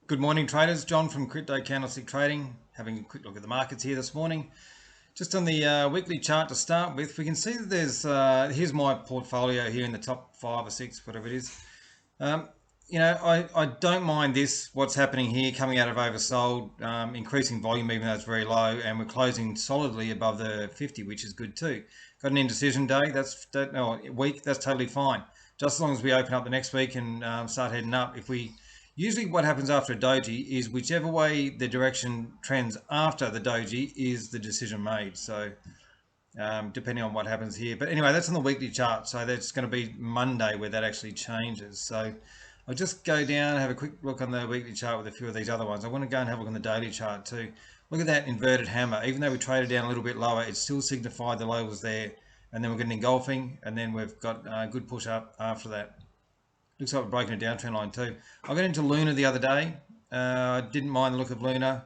Good morning, traders. John from Crypto Candlestick Trading. Having a quick look at the markets here this morning. Just on the weekly chart to start with, we can see that there's here's my portfolio here in the top 5 or 6, whatever it is. I don't mind what's happening here, coming out of oversold, increasing volume even though it's very low, and we're closing solidly above the 50, which is good too. Got an indecision day, week, that's totally fine. Just as long as we open up the next week and start heading up. Usually what happens after a doji is whichever way the direction trends after the doji is the decision made. So depending on what happens here. But anyway, that's on the weekly chart. So that's going to be Monday where that actually changes. So I'll just go down and have a quick look on the weekly chart with a few of these other ones. I want to go and have a look on the daily chart too. Look at that inverted hammer. Even though we traded down a little bit lower, it still signified the low was there. And then we're getting engulfing, and then we've got a good push up after that. Looks like we're breaking a downtrend line too. I got into Luna the other day. I didn't mind the look of Luna.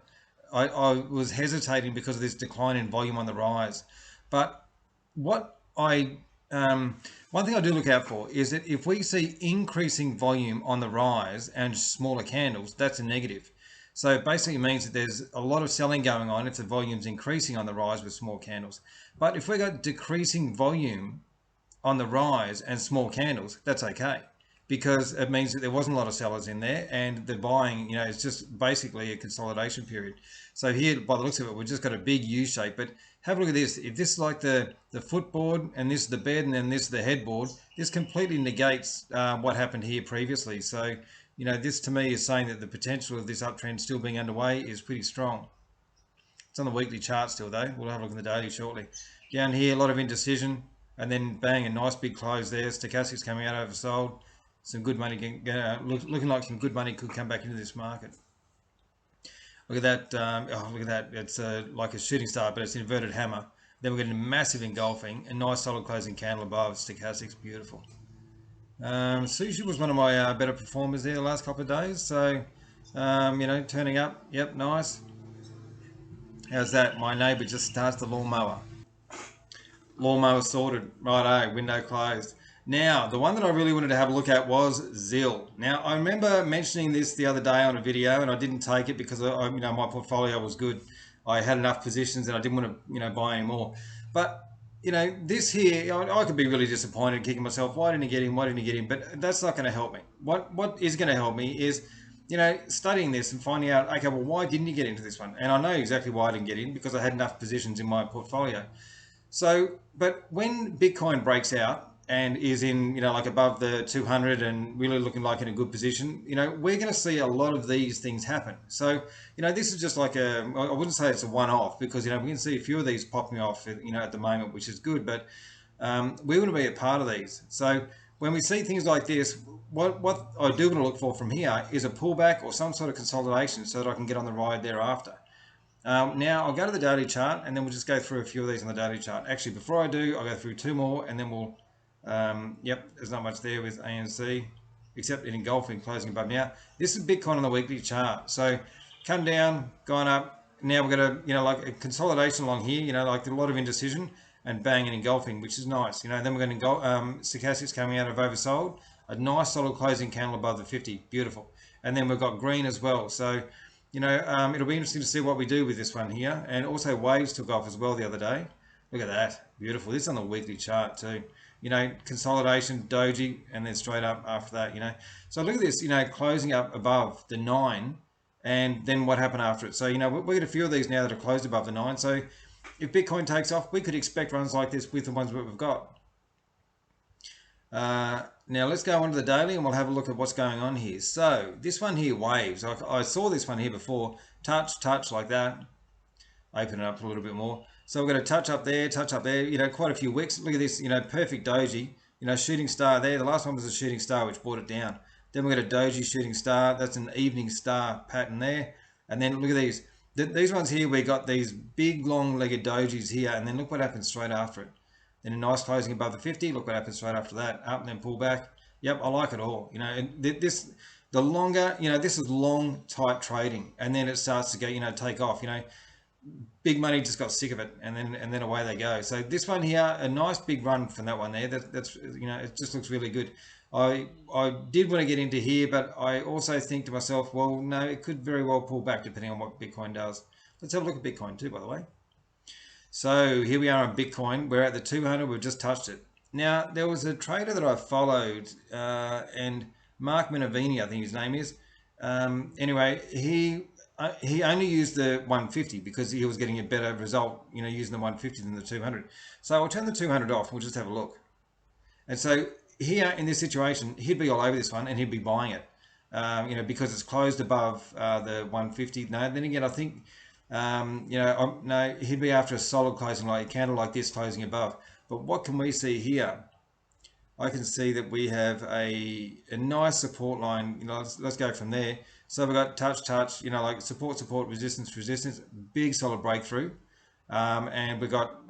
I was hesitating because of this decline in volume on the rise. But one thing I do look out for is that if we see increasing volume on the rise and smaller candles, that's a negative. So it basically means that there's a lot of selling going on if the volume's increasing on the rise with small candles. But if we got decreasing volume on the rise and small candles, that's okay, because it means that there wasn't a lot of sellers in there and the buying, it's just basically a consolidation period. So here, by the looks of it, we've just got a big U shape, but have a look at this. If this is like the footboard and this is the bed and then this is the headboard, this completely negates what happened here previously. So, this to me is saying that the potential of this uptrend still being underway is pretty strong. It's on the weekly chart still though. We'll have a look at the daily shortly. Down here, a lot of indecision, and then bang, a nice big close there. Stochastics coming out oversold. Some good money, looking like some good money could come back into this market. Look at that. Look at that. It's like a shooting star, but it's an inverted hammer. Then we're getting a massive engulfing, a nice solid closing candle above. Stochastics, beautiful. Sushi was one of my better performers there the last couple of days. So, turning up. Yep, nice. How's that? My neighbour just starts the lawnmower. Lawnmower sorted. Righto, window closed. Now, the one that I really wanted to have a look at was ZIL. Now, I remember mentioning this the other day on a video, and I didn't take it because my portfolio was good. I had enough positions, and I didn't want to, buy any more. But this here, I could be really disappointed, kicking myself. Why didn't he get in? Why didn't he get in? But that's not going to help me. What is going to help me is, studying this and finding out, okay, well, why didn't you get into this one? And I know exactly why I didn't get in, because I had enough positions in my portfolio. So, but when Bitcoin breaks out and is in, like above the 200 and really looking like in a good position, we're going to see a lot of these things happen. So, this is just like I wouldn't say it's a one-off, because, we can see a few of these popping off, at the moment, which is good, but we want to be a part of these. So when we see things like this, what I do want to look for from here is a pullback or some sort of consolidation so that I can get on the ride thereafter. Now I'll go to the daily chart and then we'll just go through a few of these on the daily chart. Actually, before I do, I'll go through two more and then we'll, there's not much there with ANC, except in engulfing, closing above. Now, this is Bitcoin on the weekly chart. So come down, gone up. Now we're going to, like a consolidation along here, like a lot of indecision and bang and engulfing, which is nice. Then we're going to go, stochastics coming out of oversold, a nice solid closing candle above the 50, beautiful. And then we've got green as well. So, it'll be interesting to see what we do with this one here. And also waves took off as well the other day. Look at that, beautiful. This is on the weekly chart too. Consolidation, doji, and then straight up after that, So look at this, closing up above the 9, and then what happened after it. So, we get a few of these now that are closed above the 9. So if Bitcoin takes off, we could expect runs like this with the ones that we've got. Now let's go on to the daily and we'll have a look at what's going on here. So this one here, waves. I saw this one here before. Touch like that. Open it up a little bit more. So we're going to touch up there, quite a few wicks. Look at this, perfect doji. Shooting star there. The last one was a shooting star which brought it down. Then we got a doji shooting star. That's an evening star pattern there. And then look at these. These ones here, we got these big long-legged dojis here, and then look what happens straight after it. Then a nice closing above the 50. Look what happens straight after that. Up and then pull back. Yep, I like it all. And the longer, this is long, tight trading, and then it starts to go, take off. Big money just got sick of it, and then away they go. So this one here, a nice big run from that one there. That's it just looks really good. I did want to get into here, but I also think to myself, well, no, it could very well pull back depending on what Bitcoin does. Let's have a look at Bitcoin too, by the way. So here we are on Bitcoin. We're at the 200. We've just touched it. Now, there was a trader that I followed, and Mark Minervini, I think his name is. Anyway, he only used the 150 because he was getting a better result, using the 150 than the 200. So I'll turn the 200 off. We'll just have a look. And so here in this situation, he'd be all over this one and he'd be buying it, because it's closed above the 150. No, then again, I think, no, he'd be after a solid closing, like a candle like this closing above. But what can we see here? I can see that we have a nice support line. Let's go from there. So we've got touch, like support, resistance, big solid breakthrough. And we've got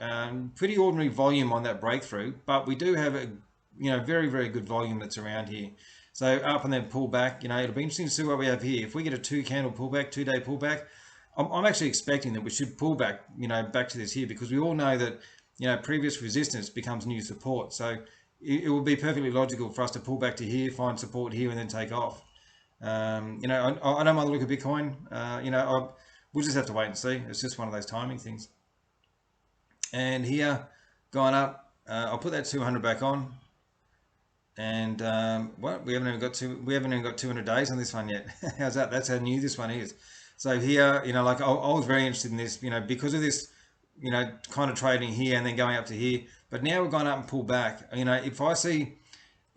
pretty ordinary volume on that breakthrough, but we do have a very, very good volume that's around here. So up and then pull back. It'll be interesting to see what we have here. If we get a 2-candle pullback, 2-day pullback, I'm actually expecting that we should pull back, back to this here, because we all know that, previous resistance becomes new support. So it will be perfectly logical for us to pull back to here, find support here, and then take off. I don't mind the look of Bitcoin. We'll just have to wait and see. It's just one of those timing things. And here, gone up. I'll put that 200 back on. And what we haven't even got 200 days on this one yet. How's that? That's how new this one is. So here, like I was very interested in this, because of this, kind of trading here and then going up to here. But now we've gone up and pulled back. If I see,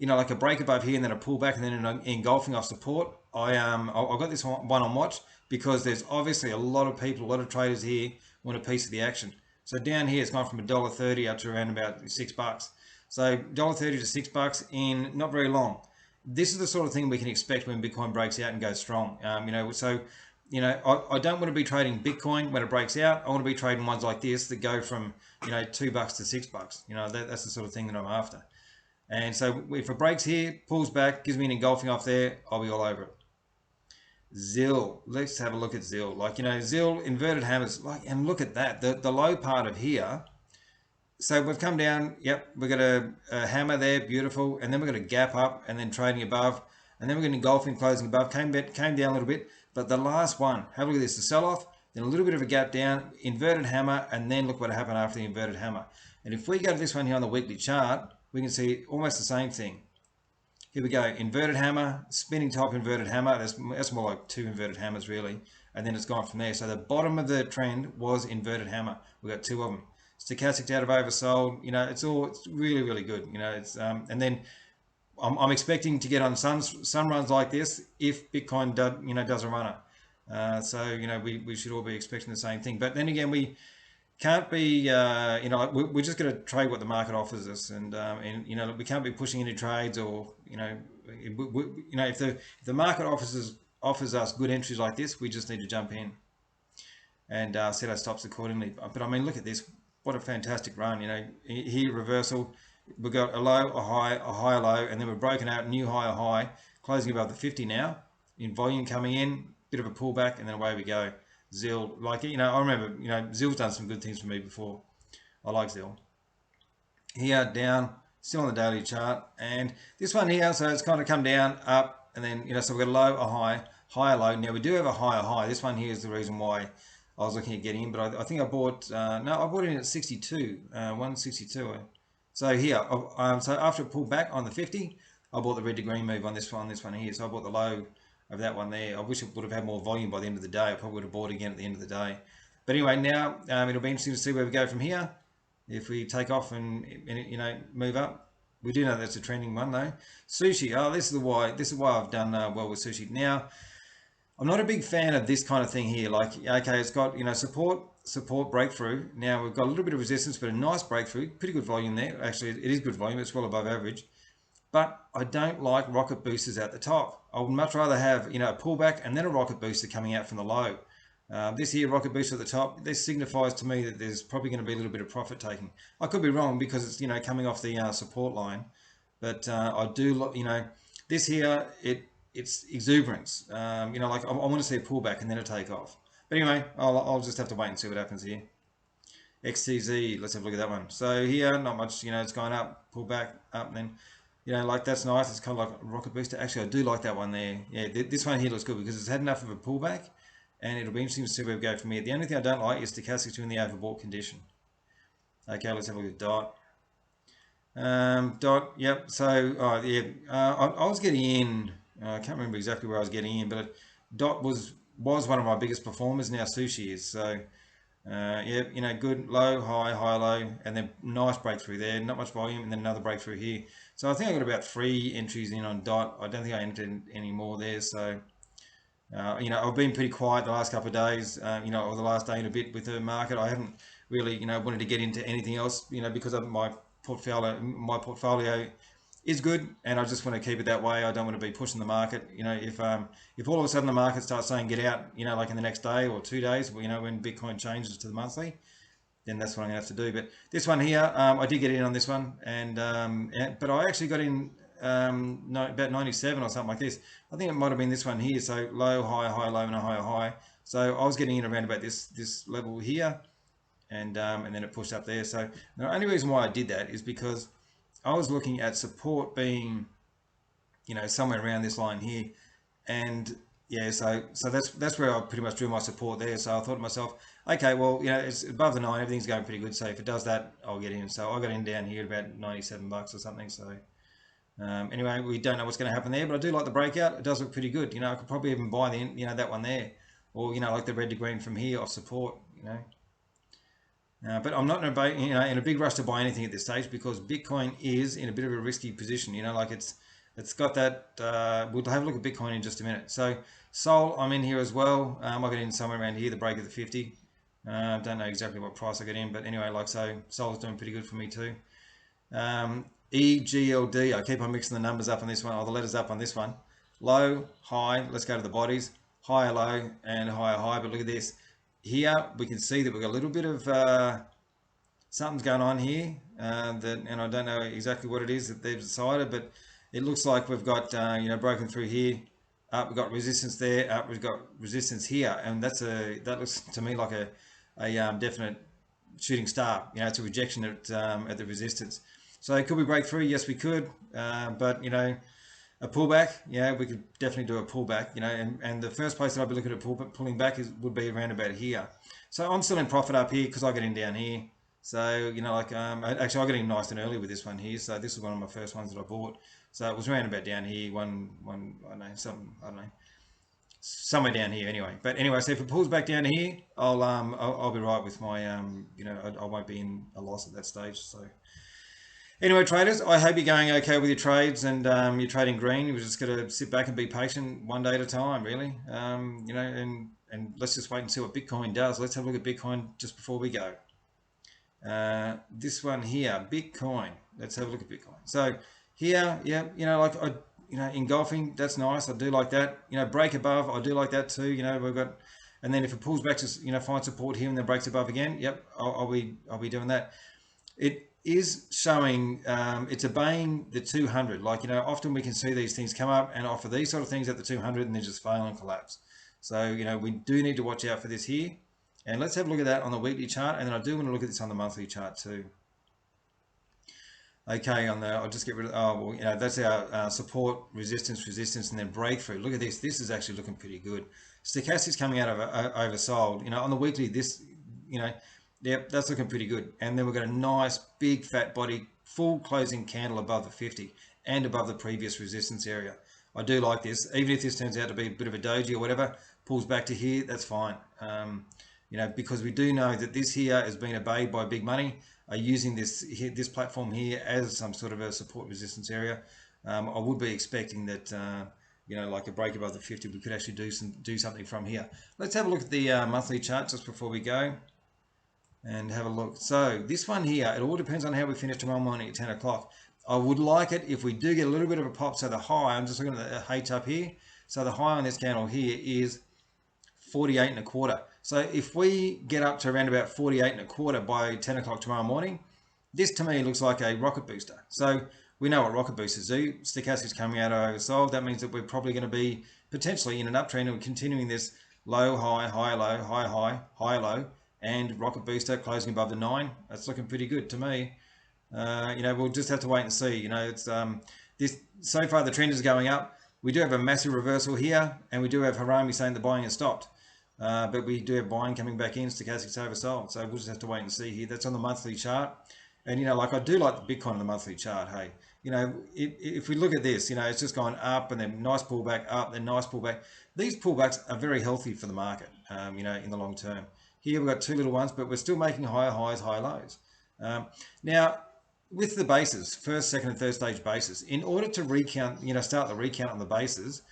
like a break above here and then a pullback and then engulfing off support, I've got this one on watch, because there's obviously a lot of people, a lot of traders here want a piece of the action. So down here, it's gone from $1.30 up to around about $6. So $1.30 to $6 in not very long. This is the sort of thing we can expect when Bitcoin breaks out and goes strong. I don't want to be trading Bitcoin when it breaks out. I want to be trading ones like this that go from, $2 to $6. That's the sort of thing that I'm after. And so if it breaks here, pulls back, gives me an engulfing off there, I'll be all over it. ZIL, let's have a look at ZIL. ZIL, inverted hammers, and look at that, the low part of here. So we've come down, yep, we've got a hammer there, beautiful, and then we've got a gap up and then trading above, and then we're going to engulfing, closing above, came down a little bit, but the last one, have a look at this, the sell-off, then a little bit of a gap down, inverted hammer, and then look what happened after the inverted hammer. And if we go to this one here on the weekly chart, we can see almost the same thing. Here we go, inverted hammer, spinning top inverted hammer, that's more like 2 inverted hammers really, and then it's gone from there. So the bottom of the trend was inverted hammer, we've got 2 of them. Stochastic out of oversold, it's really, really good. And then I'm expecting to get on sun runs like this if Bitcoin does a runner. So we should all be expecting the same thing. But then again, we can't be we're just going to trade what the market offers us, and we can't be pushing any trades, or if the market offers us good entries like this, we just need to jump in and set our stops accordingly. But I mean, look at this. What a fantastic run, here reversal, we've got a low, a high, a low, and then we're broken out, new high, a high, closing above the 50 now, in volume coming in, bit of a pullback, and then away we go. ZIL, I remember, ZIL's done some good things for me before. I like ZIL. Here, down, still on the daily chart, and this one here, so it's kind of come down, up, and then, so we've got a low, a high, a low. Now we do have a higher high. This one here is the reason why I was looking at getting in, but I think I bought, I bought in at 62, 162. So here, so after it pulled back on the 50, I bought the red to green move on this one here. So I bought the low of that one there. I wish it would have had more volume by the end of the day. I probably would have bought again at the end of the day. But anyway, now it'll be interesting to see where we go from here. If we take off and move up. We do know that's a trending one though. Sushi, this is why I've done well with sushi. Now, I'm not a big fan of this kind of thing here. Okay, it's got, support, breakthrough. Now we've got a little bit of resistance, but a nice breakthrough. Pretty good volume there. Actually, it is good volume. It's well above average. But I don't like rocket boosters at the top. I would much rather have, a pullback and then a rocket booster coming out from the low. This here, rocket booster at the top, this signifies to me that there's probably going to be a little bit of profit taking. I could be wrong because it's, coming off the support line. But I do, this here, it's exuberance. I want to see a pullback and then a takeoff. But anyway, I'll just have to wait and see what happens here. XTZ, let's have a look at that one. So here, not much, it's gone up, pull back, up, and then You know, like that's nice. It's kind of like a rocket booster. Actually, I do like that one there. Yeah, this one here looks good because it's had enough of a pullback, and it'll be interesting to see where we go from here. The only thing I don't like is stochastics in the overbought condition. Okay, let's have a look at dot. Dot, yep. So, yeah, I was getting in. I can't remember exactly where I was getting in, but dot was one of my biggest performers. Now sushi is. So, yeah, you know, good low, high, low, and then nice breakthrough there. Not much volume, and then another breakthrough here. So I think I got about 3 entries in on dot. I don't think I entered any more there. So. You know, I've been pretty quiet the last couple of days, you know, or the last day and a bit with the market. I haven't really, you know, wanted to get into anything else, you know, because of my portfolio is good, and I just want to keep it that way. I don't want to be pushing the market. You know, if all of a sudden the market starts saying get out, you know, like in the next day or 2 days, you know, when Bitcoin changes to the monthly, then that's what I'm gonna have to do. But this one here, I did get in on this one, but I actually got in no, about 97 or something like this. I think it might have been this one here. So low, high, low, and a higher high. So I was getting in around about this level here, and then it pushed up there. So the only reason why I did that is because I was looking at support being, you know, somewhere around this line here, and yeah, so that's where I pretty much drew my support there. So I thought to myself, okay, well, you know, it's above the 9, everything's going pretty good. So if it does that, I'll get in. So I got in down here about $97 or something. So anyway, we don't know what's going to happen there, but I do like the breakout. It does look pretty good. You know, I could probably even buy you know, that one there, or you know, like the red to green from here off support. You know. But I'm not in a big rush to buy anything at this stage because Bitcoin is in a bit of a risky position. You know, like it's got that. We'll have a look at Bitcoin in just a minute. So Sol, I'm in here as well. I got in somewhere around here, the break of the 50. Don't know exactly what price I got in, but anyway, like so, Sol's doing pretty good for me too. EGLD, I keep on mixing the numbers up on this one, or the letters up on this one. Low, high, let's go to the bodies. Higher, low, and higher, high. But look at this. Here, we can see that we've got a little bit of something's going on here, and I don't know exactly what it is that they've decided, but it looks like we've got, you know, broken through here. We've got resistance there. We've got resistance here, and that looks to me like a definite shooting star. You know, it's a rejection at the resistance. So could we break through? Yes, we could. But you know, a pullback, yeah, we could definitely do a pullback. You know, and the first place that I'd be looking at pulling back would be around about here. So I'm still in profit up here because I get in down here. So you know, like actually I got in nice and early with this one here. So this was one of my first ones that I bought. So it was around about down here, one I don't know, somewhere down here anyway. But anyway, so if it pulls back down here, I'll be right with my you know, I won't be in a loss at that stage. So anyway, traders, I hope you're going okay with your trades and you're trading green. You're just going to sit back and be patient, one day at a time, really. You know, and let's just wait and see what Bitcoin does. Let's have a look at Bitcoin just before we go. This one here, Bitcoin. Let's have a look at Bitcoin. So here, yeah, you know, like you know, engulfing, that's nice. I do like that. You know, break above, I do like that too. You know, we've got, and then if it pulls back to, you know, find support here and then breaks above again, yep, I'll be doing that. It is showing, it's obeying the 200. Like, you know, often we can see these things come up and offer these sort of things at the 200 and then just fail and collapse. So, you know, we do need to watch out for this here. And let's have a look at that on the weekly chart. And then I do want to look at this on the monthly chart too. Okay, I'll just get rid of, oh, well, you know, that's our support, resistance, and then breakthrough. Look at this. This is actually looking pretty good. Stochastics coming out of oversold. You know, on the weekly, this, you know, yep, that's looking pretty good. And then we've got a nice, big, fat body, full closing candle above the 50 and above the previous resistance area. I do like this. Even if this turns out to be a bit of a doji or whatever, pulls back to here, that's fine. You know, because we do know that this here has been obeyed by big money. Using this platform here as some sort of a support resistance area. I would be expecting that you know, like a break above the 50, we could actually do something from here. Let's have a look at the monthly chart just before we go and have a look. So this one here, it all depends on how we finish tomorrow morning at 10 o'clock. I would like it if we do get a little bit of a pop. So the high, I'm just looking at the H up here. So the high on this candle here is 48 and a quarter. So if we get up to around about 48 and a quarter by 10 o'clock tomorrow morning, this to me looks like a rocket booster. So we know what rocket boosters do. Stochastics coming out of oversold. That means that we're probably going to be potentially in an uptrend and continuing this low, high, high, low, high, high, high, low, and rocket booster closing above the 9. That's looking pretty good to me. You know, we'll just have to wait and see. You know, it's So far the trend is going up. We do have a massive reversal here, and we do have Harami saying the buying has stopped. But we do have buying coming back in, stochastics oversold. So we'll just have to wait and see here. That's on the monthly chart. And, like I do like the Bitcoin on the monthly chart, hey. If we look at this, it's just gone up and then nice pullback, up, then nice pullback. These pullbacks are very healthy for the market, in the long term. Here we've got two little ones, but we're still making higher highs, higher lows. Now, with the bases, first, second, and third stage bases, in order to recount, start the recount on the bases,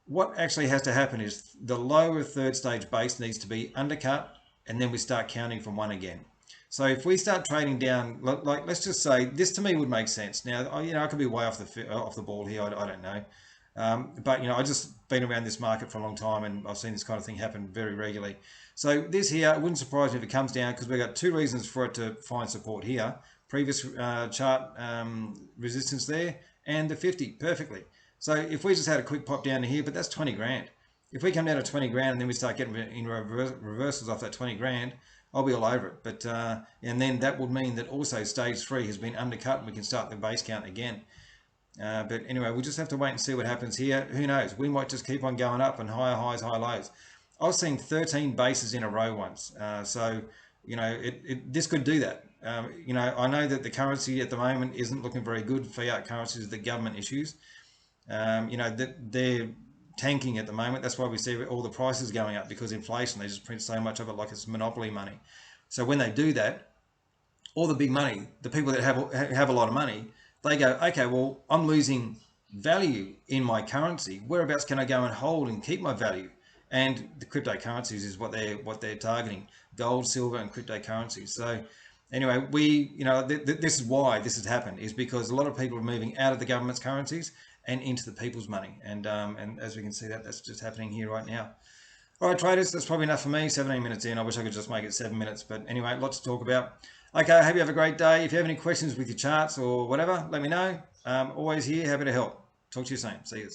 what actually has to happen is the lower third stage base needs to be undercut, and then we start counting from one again. So if we start trading down, like let's just say this, to me would make sense. Now, I could be way off the ball here. I don't know, but I just been around this market for a long time, and I've seen this kind of thing happen very regularly. So this here, it wouldn't surprise me if it comes down, because we've got two reasons for it to find support here. Previous chart resistance there, and the 50 perfectly. So if we just had a quick pop down to here, but that's 20 grand. If we come down to 20 grand and then we start getting in reversals off that 20 grand, I'll be all over it. But and then that would mean that also stage 3 has been undercut, and we can start the base count again. But anyway, we'll just have to wait and see what happens here. Who knows? We might just keep on going up and higher highs, higher lows. I was seeing 13 bases in a row once. So, this could do that. I know that the currency at the moment isn't looking very good. Fiat currencies, the government issues. They're tanking at the moment. That's why we see all the prices going up, because inflation, they just print so much of it like it's monopoly money. So when they do that, all the big money, the people that have a lot of money, they go, okay, well, I'm losing value in my currency. Whereabouts can I go and hold and keep my value? And the cryptocurrencies is what they're targeting: gold, silver, and cryptocurrencies. So anyway, this is why this has happened, is because a lot of people are moving out of the government's currencies and into the people's money. And as we can see, that's just happening here right now. All right, traders, that's probably enough for me. 17 minutes in. I wish I could just make it 7 minutes. But anyway, lots to talk about. Okay, I hope you have a great day. If you have any questions with your charts or whatever, let me know. Always here, happy to help. Talk to you soon. See you.